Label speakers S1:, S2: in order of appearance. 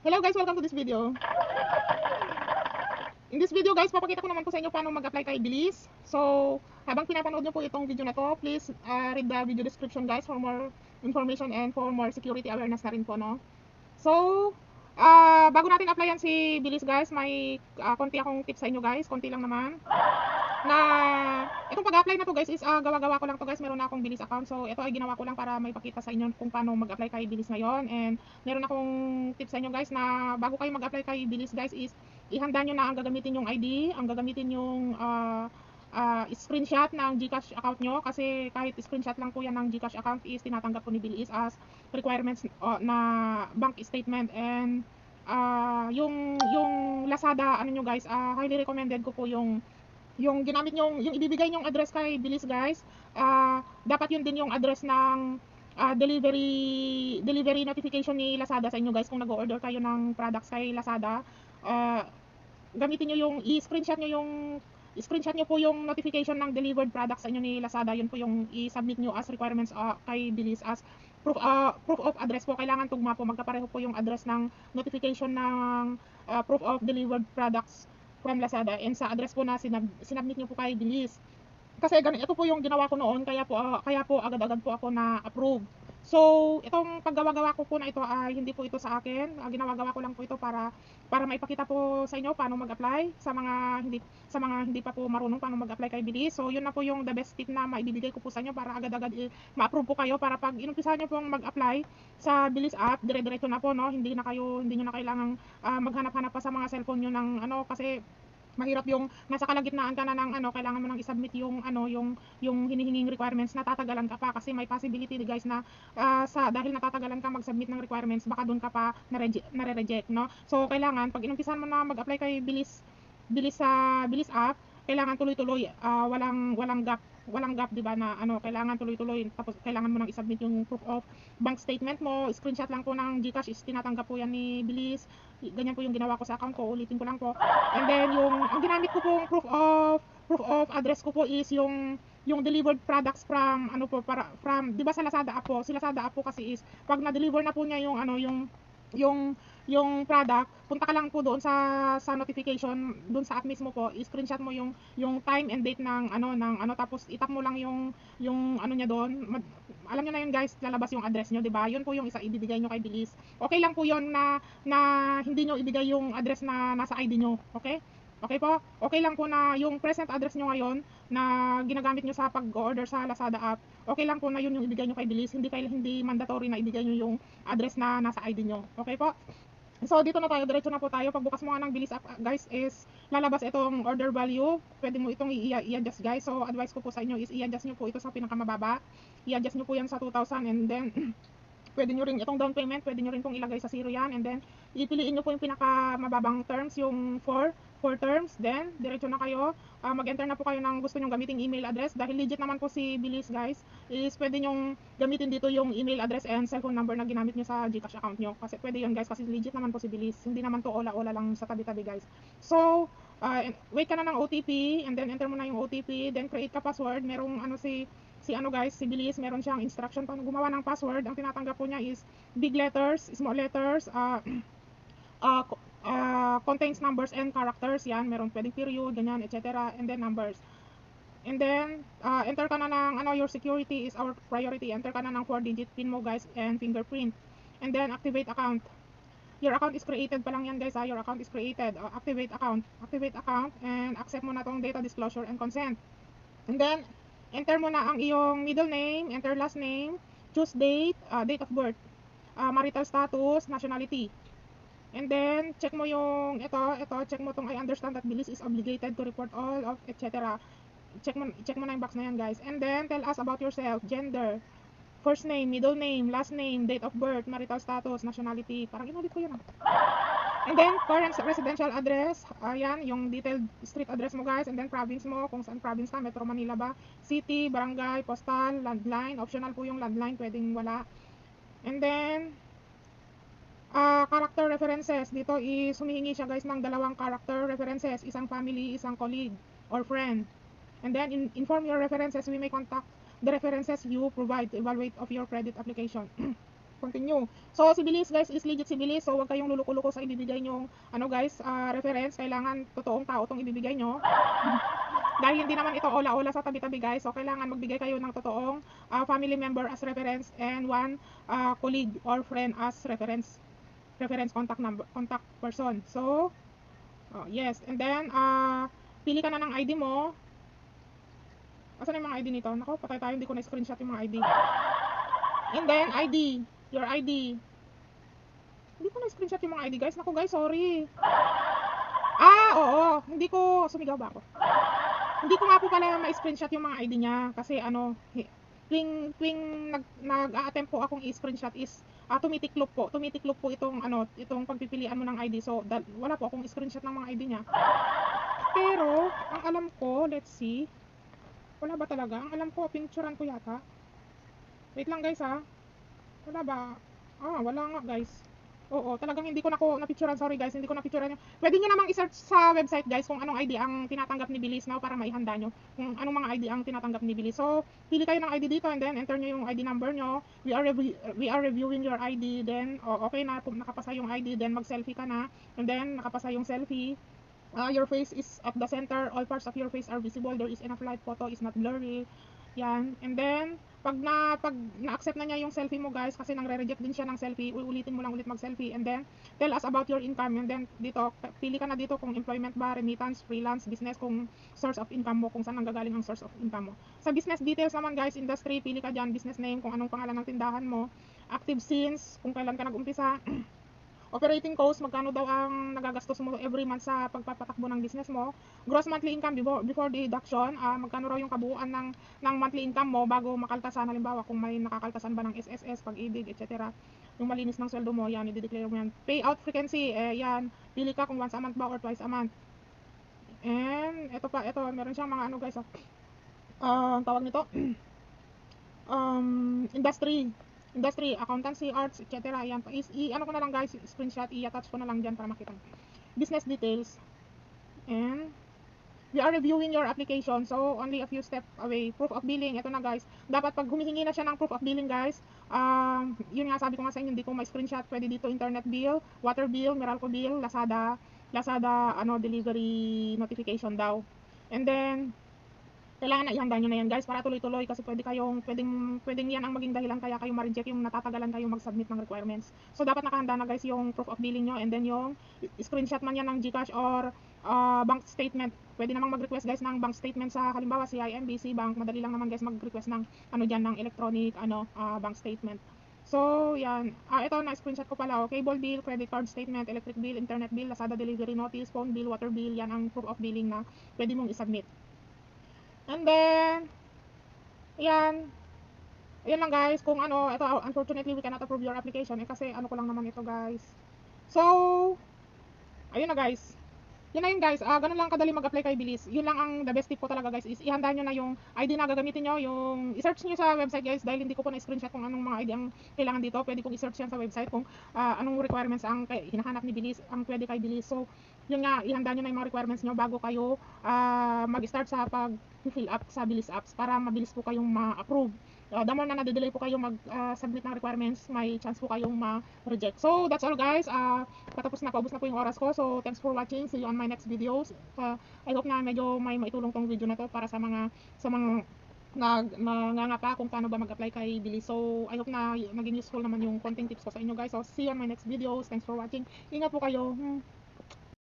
S1: Hello guys, welcome to this video. In this video guys, papakita ko naman po sa inyo paano mag-apply kay Bilis. So, habang pinapanood nyo po itong video na to, please read the video description guys for more information and for more security awareness na rin po, no? So, bago natin applyan si Bilis guys, may konti akong tips sa inyo guys, konti lang naman. Na itong pag-apply na to guys is gawa-gawa ko lang to guys, meron na akong Bilis account. So, ito ay ginawa ko lang para may pakita sa inyo kung paano mag-apply kay Bilis ngayon. And meron akong tips sa inyo guys na bago kayo mag-apply kay Bilis guys is ihanda nyo na ang gagamitin yung ID, ang gagamitin yung screenshot ng GCash account nyo, kasi kahit screenshot lang po yan ng GCash account is tinatanggap po ni Bilis as requirements na bank statement. And yung Lazada ano nyo guys, highly recommended ko po yung ginamit yung ibibigay nyong address kay Bilis guys, dapat yun din yung address ng delivery notification ni Lazada sa inyo guys. Kung nag-order kayo ng products kay Lazada, gamitin nyo yung screenshot nyo po yung notification ng delivered products sa inyo ni Lazada. Yun po yung i-submit nyo as requirements kay Bilis as proof of address po. Kailangan tugma po, magkapareho po yung address ng notification ng proof of delivered products from Lazada and sa address po na sinubmit nyo po kay Bilis. Kasi ito po yung ginawa ko noon, kaya po agad-agad po ako na approve. So, itong paggawa-gawa ko po na ito ay hindi po ito sa akin. Ginawa-gawa ko lang po ito para maipakita po sa inyo paano mag-apply sa mga hindi pa po marunong paano mag-apply kay Bilis. So, yun na po yung the best tip na maibibigay ko po sa inyo para agad-agad ma-approve po kayo, para pag inumpisahan niyo pong mag-apply sa Bilis app, dire-diretso na po, no. Hindi niyo na kailangang maghanap-hanap pa sa mga cellphone niyo ng kasi mahirap yung nasa kalagitnaan ka na ng kailangan mo nang i-submit yung yung hinihinging requirements, natatagalan ka pa kasi may possibility guys na dahil natatagalan ka mag-submit ng requirements, baka doon ka pa nare-reject, no? So kailangan pag inumpisan mo na mag-apply kay Bilis sa Bilis app, kailangan tuloy-tuloy, walang gap, 'di ba, na kailangan tuloy-tuloy. Tapos kailangan mo nang i-submit yung proof of bank statement mo, screenshot lang po ng GCash is tinatanggap po yan ni Bilis. Ganyan po yung ginawa ko sa account ko, ulitin ko lang po. And then ang ginamit ko pong proof of address ko po is yung delivered products from from 'di ba sa Lazada app po. Si Lazada app po kasi is pag na-deliver na po niya yung yung product, punta ka lang po doon sa notification doon sa app mismo po, i-screenshot mo yung time and date ng tapos itap mo lang yung niya doon. Alam niyo na yun guys, lalabas yung address niyo, 'di ba? Yun po yung isa ibibigay niyo kay Bilis. Okay lang po yun na hindi niyo ibigay yung address na nasa ID niyo, okay? Okay po? Okay lang po na yung present address nyo ngayon na ginagamit nyo sa pag-order sa Lazada app, okay lang po na yun yung ibigay nyo kay Bilis. Hindi mandatory na ibigay nyo yung address na nasa ID nyo. Okay po? So dito na tayo, diretso na po tayo. Pagbukas mo nga ng Bilis app guys is lalabas itong order value. Pwede mo itong i-adjust guys. So advice ko po sa inyo is i-adjust nyo po ito sa pinakamababa. I-adjust nyo po yan sa 2,000 and then pwede nyo rin itong down payment, pwede nyo rin pong ilagay sa 0 yan, and then ipiliin nyo po yung pinakamababang terms, yung 4 terms, then diretso na kayo, mag-enter na po kayo ng gusto nyong gamiting email address. Dahil legit naman po si Bilis guys, is pwede nyong gamitin dito yung email address and cellphone number na ginamit nyo sa GCash account nyo, kasi pwede yun guys, kasi legit naman po si Bilis, hindi naman to ola-ola lang sa tabi-tabi guys. So wait ka na ng OTP, and then enter mo na yung OTP, then create ka password. Merong si Bilis, meron siyang instruction paano gumawa ng password. Ang tinatanggap po niya is big letters, small letters, contains numbers and characters. Yan, meron pwedeng period, ganyan, etc. And then numbers. And then, enter ka na ng your security is our priority. Enter ka na ng 4-digit PIN mo guys and fingerprint. And then, activate account. Your account is created pa lang yan guys, your account is created. Activate account and accept mo na tong data disclosure and consent. And then, enter mo na ang iyong middle name, enter last name, choose date, date of birth, marital status, nationality. And then, check mo yung check mo tong I understand that Bilis is obligated to report all of etc. Check mo na yung box na yan guys. And then, tell us about yourself, gender, first name, middle name, last name, date of birth, marital status, nationality. Parang inulit ko yun And then, current residential address, ayan, yung detailed street address mo guys, and then province mo, kung saan province ka, Metro Manila ba, city, barangay, postal, landline, optional po yung landline, pwedeng wala. And then, character references, dito is humihingi siya guys ng 2 character references, isang family, isang colleague, or friend. And then, inform your references, we may contact the references you provide to evaluate of your credit application. Continue. So, si Bilis guys is legit si Bilis. So, huwag kayong luluko-luko sa ibibigay nyong, guys, reference. Kailangan totoong tao tong ibibigay nyo. Dahil hindi naman ito ola-ola sa tabi-tabi guys. So, kailangan magbigay kayo ng totoong family member as reference and one colleague or friend as reference contact person. So, yes. And then, pili ka na ng ID mo. Asan yung mga ID nito? Nako, patay tayo. Hindi ko na-screenshot yung mga ID. And then, ID. Your ID. Hindi ko na-screenshot yung mga ID guys. Naku guys, sorry. Oo. Hindi ko, sumigaw ba ako? Hindi ko nga po pala ma-screenshot yung mga ID niya. Kasi tuwing nag-a-attempt po akong i-screenshot is tumitiklop po itong pagpipilian mo ng ID. So, wala po akong screenshot ng mga ID niya. Pero, ang alam ko, let's see. Wala ba talaga? Ang alam ko, pinicturean ko yata. Wait lang guys ha. Wala ba? Wala nga guys. Oo, talagang hindi ko na-picturean. Sorry guys, hindi ko na-picturean. Pwede nyo namang i-search sa website guys kung anong ID ang tinatanggap ni Bilis now para maihanda nyo kung anong mga ID ang tinatanggap ni Bilis. So, pili kayo ng ID dito and then enter nyo yung ID number nyo. We are reviewing your ID. Then, okay na, nakapasa yung ID. Then, mag-selfie ka na. And then, nakapasa yung selfie. Your face is at the center. All parts of your face are visible. There is enough light. Photo is not blurry. Yan. And then, pag na-accept na niya yung selfie mo guys, kasi nang-reject din siya ng selfie, ulitin mo lang ulit mag-selfie. And then, tell us about your income. And then, dito, pili ka na dito kung employment ba, remittance, freelance, business, kung source of income mo, kung saan nanggagaling ang source of income mo. Sa business details naman guys, industry, pili ka dyan, business name, kung anong pangalan ng tindahan mo, active since, kung kailan ka nag-umpisa, operating cost, magkano daw ang nagagastos mo every month sa pagpapatakbo ng business mo. Gross monthly income before deduction, magkano raw yung kabuuan ng monthly income mo bago makaltasan. Halimbawa, kung may nakakaltasan ba ng SSS, pag-ibig, etc. Yung malinis ng sweldo mo, yan, i-declare mo yan. Payout frequency, yan, pili ka kung once a month ba or twice a month. And, ito, meron siyang mga guys, tawag nito, industry, accountancy, arts, etc. Yan, ano ko na lang guys, screenshot, i-attach ko na lang dyan para makita. Business details. And, we are reviewing your application. So, only a few steps away. Proof of billing, ito na guys. Dapat pag humihingi na siya ng proof of billing guys, yun nga sabi ko nga sa inyo, hindi ko ma-screenshot. Pwede dito internet bill, water bill, Meralco bill, Lazada, delivery notification daw. And then, kailangan na ihanda nyo na yan guys para tuloy-tuloy kasi pwedeng yan ang maging dahilan kaya kayo ma-reject yung natatagalan kayo mag-submit ng requirements. So dapat nakahanda na guys yung proof of billing nyo and then yung screenshot man yan ng GCash or bank statement. Pwede namang mag-request guys ng bank statement sa halimbawa CIMB, Bank. Madali lang naman guys mag-request ng dyan ng electronic bank statement. So yan, ito na screenshot ko pala, cable bill, credit card statement, electric bill, internet bill, Lazada delivery notice, phone bill, water bill, yan ang proof of billing na pwede mong i-submit. And then, yan lang guys, kung ito, unfortunately we cannot approve your application kasi ko lang naman ito guys. So, ayun na guys. Yun na yun guys, ganun lang kadali mag-apply kay Bilis. Yun lang ang the best tip ko talaga guys, is ihanda nyo na yung ID na gagamitin nyo, yung i-search nyo sa website guys, dahil hindi ko po na-screenshot kung anong mga ID ang kailangan dito. Pwede kong i-search yan sa website kung anong requirements ang hinahanap ni Bilis, ang pwede kay Bilis. So, yun nga, ihanda nyo na yung mga requirements nyo bago kayo mag-start sa pag-fill up sa Bilis apps para mabilis po kayong ma-approve. The more na nade-delay po kayo mag-submit ng requirements, may chance po kayong ma-reject. So, that's all guys. Paubos na po yung oras ko. So, thanks for watching. See you on my next videos. I hope na medyo may maitulong tong video na to para sa mga nangangapa kung paano ba mag-apply kay Bilis. So, I hope na naging useful naman yung konting tips ko sa inyo guys. So, see you on my next videos. Thanks for watching. Ingat po kayo.